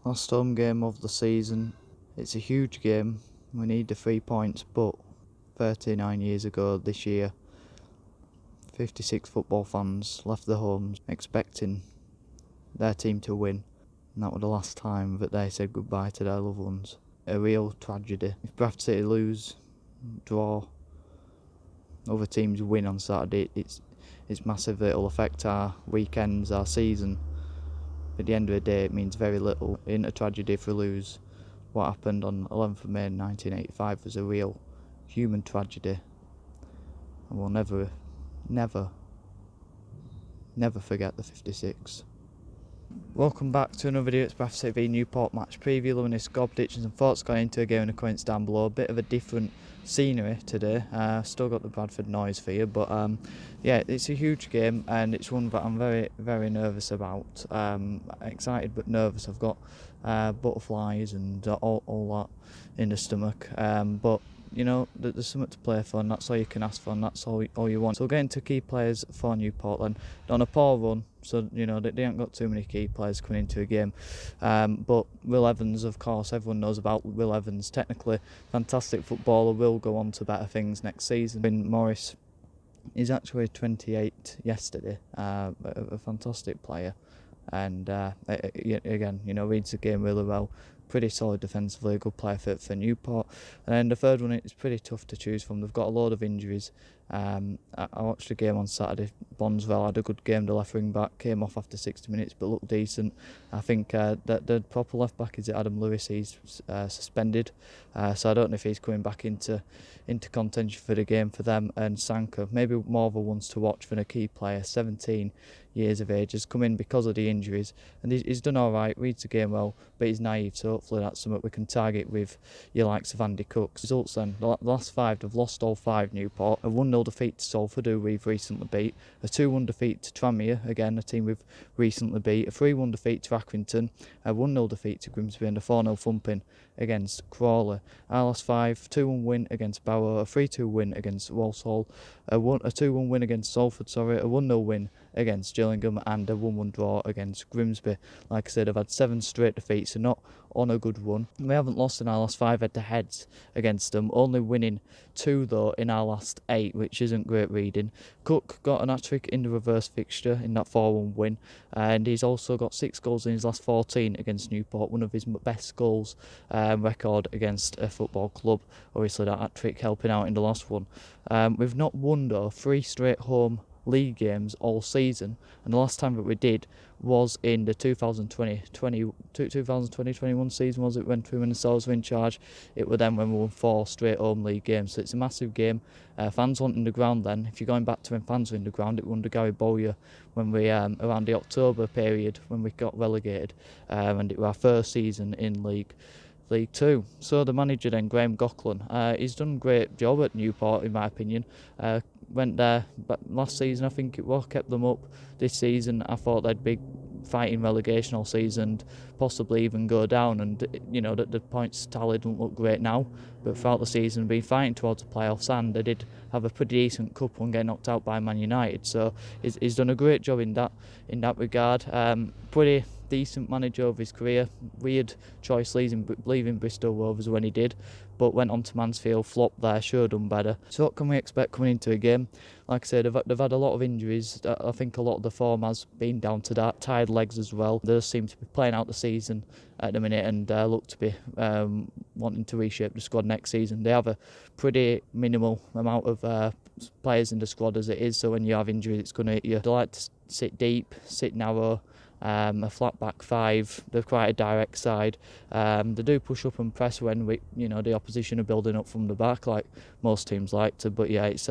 Last home game of the season. It's a huge game. We need the 3 points, but 39 years ago this year, 56 football fans left their homes expecting their team to win, and that was the last time that they said goodbye to their loved ones. A real tragedy. If Bradford City lose, draw, other teams win on Saturday, it's massive. It'll affect our weekends, our season. At the end of the day, it means very little. It isn't a tragedy if we lose. What happened on 11th of May 1985 was a real human tragedy, and we'll never forget the 56. Welcome back to another video. It's Bradford City v Newport match preview. Loving this gob ditches and thoughts going into a game in the comments down below. A bit of a different scenery today. Still got the Bradford noise for you, but yeah, it's a huge game and it's one that I'm very nervous about. Excited but nervous. I've got butterflies and all that in the stomach, but you know, there's something to play for, and that's all you can ask for, and that's all you want. So we'll get into key players for Newport then. They're on a poor run, so you know they haven't got too many key players coming into a game. But Will Evans, of course, everyone knows about Will Evans. Technically, fantastic footballer, will go on to better things next season. Ben Morris is actually 28 yesterday, a fantastic player, and again, you know, reads the game really well. Pretty solid defensively, a good player for Newport. And then the third one, it's pretty tough to choose from. They've got a load of injuries. I watched the game on Saturday. Bonswell had a good game. The left wing back came off after 60 minutes but looked decent. I think that the proper left back is Adam Lewis. He's suspended, so I don't know if he's coming back into contention for the game for them. And Sanka, maybe more of a ones to watch than a key player. 17 years of age, has come in because of the injuries, and he's done all right, reads the game well, but he's naive, so hopefully that's something we can target with your likes of Andy Cooks. Results then, the last 5, they've lost all 5. Newport, a 1-0 defeat to Salford, who we've recently beat, a 2-1 defeat to Tranmere, again a team we've recently beat, a 3-1 defeat to Accrington, a 1-0 defeat to Grimsby, and a 4-0 thumping against Crawley. Our last 5, 2-1 win against Barrow, a 3-2 win against Walsall, a 2-1 win against Salford, a 1-0 win against Gillingham, and a 1-1 draw against Grimsby. Like I said, I've had 7 straight defeats, so not on a good run. We haven't lost in our last 5 head-to-heads against them, only winning 2 though in our last 8, which isn't great reading. Cook got an hat-trick in the reverse fixture in that 4-1 win, and he's also got 6 goals in his last 14 against Newport, one of his best goals record against a football club. Obviously that hat-trick helping out in the last one. We've not won though 3 straight home league games all season, and the last time that we did was in the 2020-21 season, was it, when Trim and Souls were in charge. It was then when we won 4 straight home league games, so it's a massive game. Fans weren't in the ground then. If you're going back to when fans were in the ground, it was under Gary Bowyer when we around the October period when we got relegated, and it was our first season in League 2. So the manager then, Graham Gocklin, he's done a great job at Newport in my opinion. Went there but last season, I think it was, kept them up. This season I thought they'd be fighting relegation all season and possibly even go down, and you know that the points tally don't look great now, but throughout the season been fighting towards the playoffs, and they did have a pretty decent cup one, getting knocked out by Man United. So he's done a great job in that regard. Pretty decent manager over his career. Weird choice leaving Bristol Rovers when he did, but went on to Mansfield, flopped there, should have done better. So what can we expect coming into a game? Like I said, they've had a lot of injuries. I think a lot of the form has been down to that. Tired legs as well. They seem to be playing out the season at the minute, and look to be wanting to reshape the squad next season. They have a pretty minimal amount of players in the squad as it is, so when you have injuries it's going to hit you. They like to sit deep, sit narrow, a flat back 5. They're quite a direct side. They do push up and press when the opposition are building up from the back, like most teams like to. But yeah, it's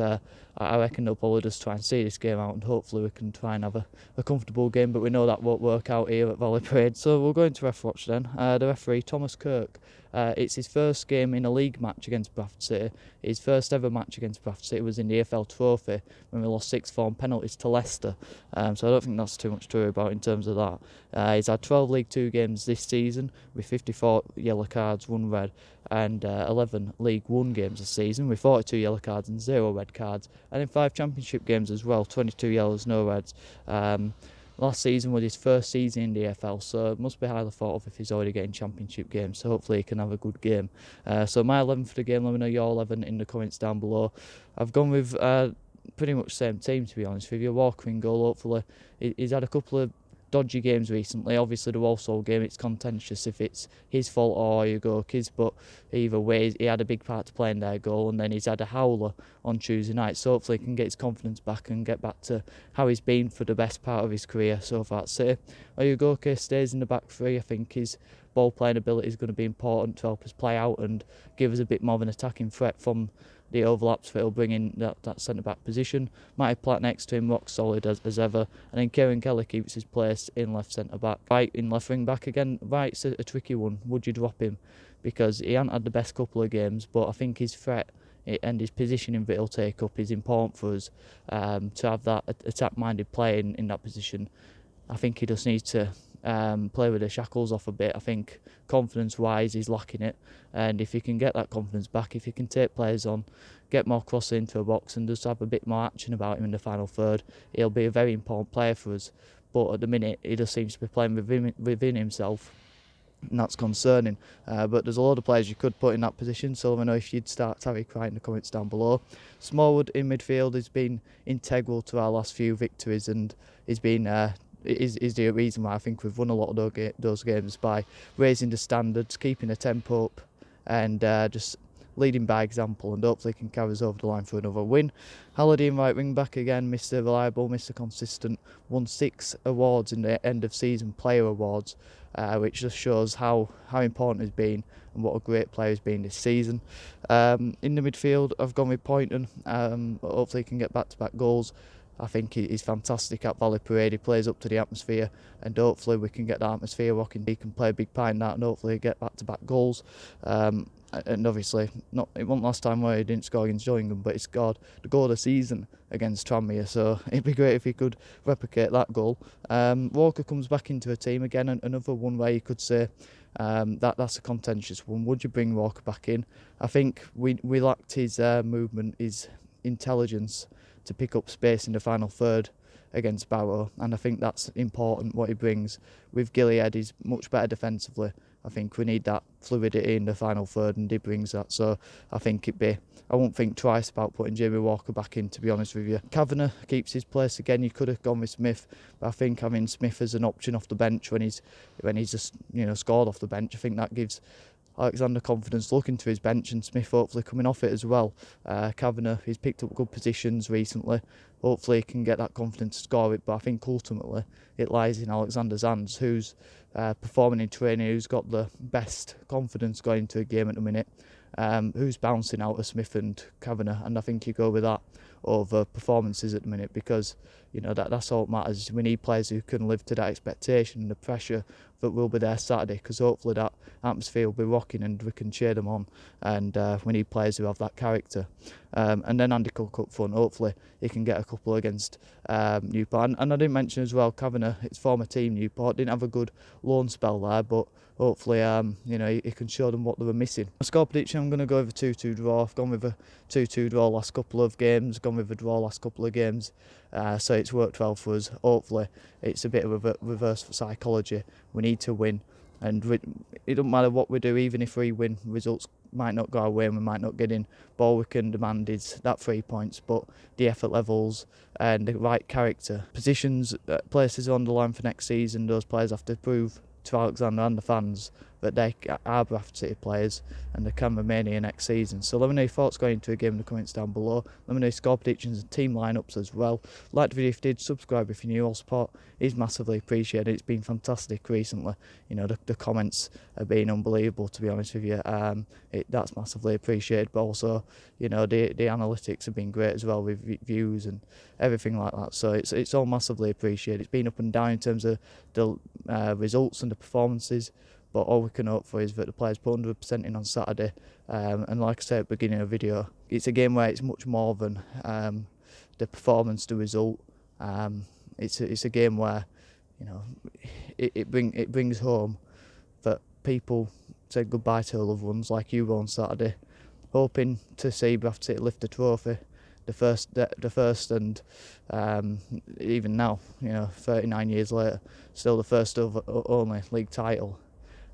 I reckon they'll probably just try and see this game out, and hopefully we can try and have a comfortable game. But we know that won't work out here at Valley Parade. So we'll go into ref watch then. The referee, Thomas Kirk. It's his first game in a league match against Bradford City. His first ever match against Bradford City was in the AFL Trophy when we lost 6-4 on penalties to Leicester. So I don't think that's too much to worry about in terms of that. He's had 12 League 2 games this season with 54 yellow cards, 1 red, and 11 League 1 games this season with 42 yellow cards and 0 red cards. And in 5 Championship games as well, 22 yellows, no reds. Last season was his first season in the EFL, so it must be highly thought of if he's already getting championship games, so hopefully he can have a good game. So my 11 for the game, let me know your 11 in the comments down below. I've gone with pretty much the same team, to be honest with you. Walker in goal, hopefully. He's had a couple of dodgy games recently. Obviously the Walsall game, it's contentious if it's his fault or Ugoki's, but either way he had a big part to play in their goal, and then he's had a howler on Tuesday night, so hopefully he can get his confidence back and get back to how he's been for the best part of his career so far. Say Ugoki stays in the back three. I think his ball playing ability is going to be important to help us play out and give us a bit more of an attacking threat from the overlaps that he'll bring in that centre-back position. Matty Platt next to him, rock solid as ever. And then Kieran Kelly keeps his place in left centre-back. Right in left wing-back again. Right's a tricky one. Would you drop him? Because he hasn't had the best couple of games, but I think his threat and his positioning that he'll take up is important for us to have that attack-minded player in that position. I think he just needs to play with the shackles off a bit. I think confidence-wise he's lacking it, and if he can get that confidence back, if he can take players on, get more crosses into a box and just have a bit more action about him in the final third, he'll be a very important player for us. But at the minute he just seems to be playing within himself, and that's concerning. But there's a lot of players you could put in that position, so let me know if you'd start Tariq Wright in the comments down below. Smallwood in midfield has been integral to our last few victories, and he's been is the reason why I think we've won a lot of those games, by raising the standards, keeping the tempo up, and just leading by example, and hopefully can carry us over the line for another win. Halliday in right wing back again, Mr. Reliable, Mr. Consistent, won 6 awards in the end of season player awards, which just shows how important he's been and what a great player he's been this season. In the midfield I've gone with Poynton. Hopefully he can get back-to-back goals. I think he's fantastic at Valley Parade. He plays up to the atmosphere, and hopefully we can get that atmosphere rocking. He can play a big part in that, and hopefully get back-to-back goals. And obviously, it wasn't last time where he didn't score against Gillingham, but he scored the goal of the season against Tranmere, so it'd be great if he could replicate that goal. Walker comes back into a team again, and another one where you could say that's a contentious one. Would you bring Walker back in? I think we lacked his movement, his intelligence to pick up space in the final third against Barrow, and I think that's important what he brings. With Gilead, he's much better defensively. I think we need that fluidity in the final third, and he brings that. So I think I won't think twice about putting Jamie Walker back in, to be honest with you. Kavanagh keeps his place again. You could have gone with Smith, but I think having Smith as an option off the bench when he's just scored off the bench, I think that gives Alexander confidence looking to his bench, and Smith hopefully coming off it as well. Kavanagh, he's picked up good positions recently. Hopefully he can get that confidence to score it, but I think ultimately it lies in Alexander's hands, who's performing in training, who's got the best confidence going into a game at the minute, who's bouncing out of Smith and Kavanagh, and I think you go with that over performances at the minute, because that's all that matters. We need players who can live to that expectation and the pressure that will be there Saturday, because hopefully that atmosphere will be rocking and we can cheer them on, and we need players who have that character. And then Andy Cook up front, hopefully he can get a couple against Newport. And I didn't mention as well, Kavanagh, his former team Newport, didn't have a good loan spell there, but hopefully he can show them what they were missing. My score prediction, I'm going to go with a 2-2 draw. I've gone with a 2-2 draw last couple of games, gone with a draw last couple of games, so it's worked well for us. Hopefully it's a bit of a reverse for psychology. We need to win, and it doesn't matter what we do, even if we win, results might not go our way and we might not get in, but all we can demand is that 3 points, but the effort levels and the right character. Positions, places on the line for next season, those players have to prove to Alexander and the fans that they are Bradford City players and they can remain here next season. So let me know your thoughts going into a game in the comments down below. Let me know your score predictions and team lineups as well. Like the video if you did, subscribe if you're new. All support is massively appreciated. It's been fantastic recently. The comments have been unbelievable, to be honest with you. That's massively appreciated, but also the analytics have been great as well, with views and everything like that. So it's all massively appreciated. It's been up and down in terms of the results and the performances, but all we can hope for is that the players put 100% in on Saturday. And like I said at the beginning of the video, it's a game where it's much more than the performance, the result. It's a game where it brings home that people say goodbye to their loved ones, like you will on Saturday, hoping to see Bradford City lift the trophy the first, and even now, 39 years later, still the first of only league title,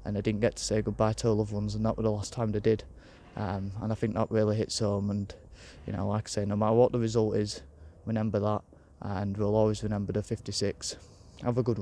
and I didn't get to say goodbye to loved ones, and that was the last time they did. And I think that really hits home. And like I say, no matter what the result is, remember that, and we'll always remember the 56. Have a good one.